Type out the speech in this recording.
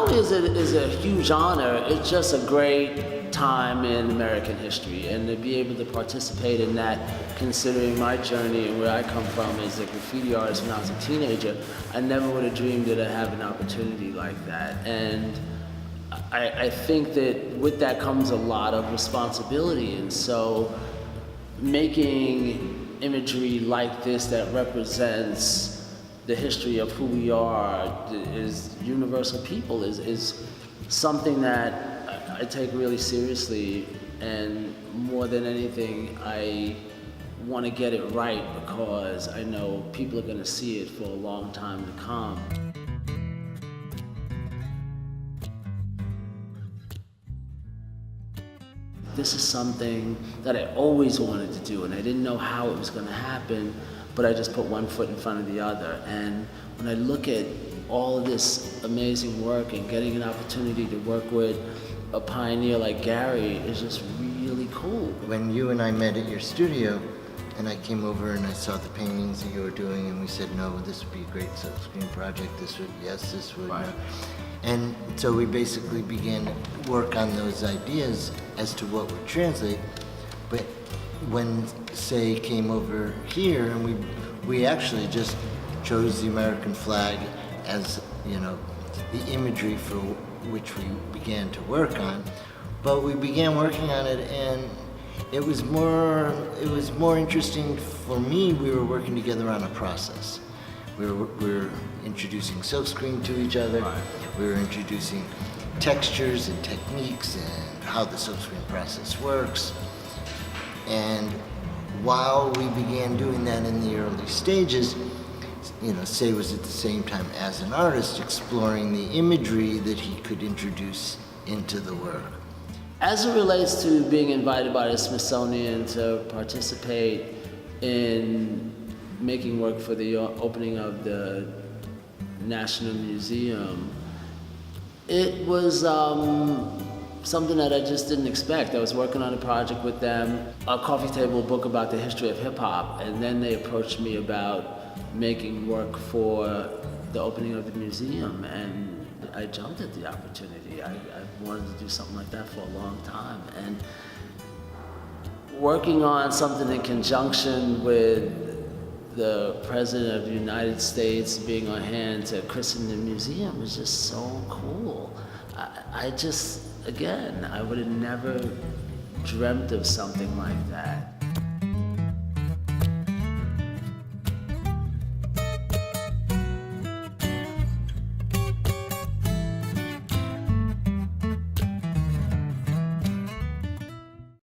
only is it a huge honor, it's just a great time in American history, and to be able to participate in that, considering my journey and where I come from as a graffiti artist when I was a teenager, I never would have dreamed that I'd have an opportunity like that. And I think that with that comes a lot of responsibility, and so making imagery like this that represents the history of who we are is universal people is something that I take really seriously, and more than anything I want to get it right because I know people are going to see it for a long time to come. This is something that I always wanted to do, and I didn't know how it was going to happen, but I just put one foot in front of the other. And when I look at all of this amazing work and getting an opportunity to work with a pioneer like Gary is just really cool. When you and I met at your studio, and I came over and I saw the paintings that you were doing, and we said, no, this would be a great silkscreen project, this would, yes, this would. Right. No. And so we basically began to work on those ideas as to what would translate. But when Cey came over here, and we actually just chose the American flag as, you know, the imagery for which we began to work on. But we began working on it, and it was more interesting for me. We were working together on a process. We were introducing silkscreen to each other. Right. We were introducing textures and techniques and how the silkscreen process works. And while we began doing that in the early stages, you know, Cey was at the same time as an artist exploring the imagery that he could introduce into the work. As it relates to being invited by the Smithsonian to participate in making work for the opening of the National Museum, it was something that I just didn't expect. I was working on a project with them, a coffee table book about the history of hip hop, and then they approached me about making work for the opening of the museum, and I jumped at the opportunity. I wanted to do something like that for a long time, and working on something in conjunction with the President of the United States being on hand to christen the museum was just so cool. I just, again, I would have never dreamt of something like that.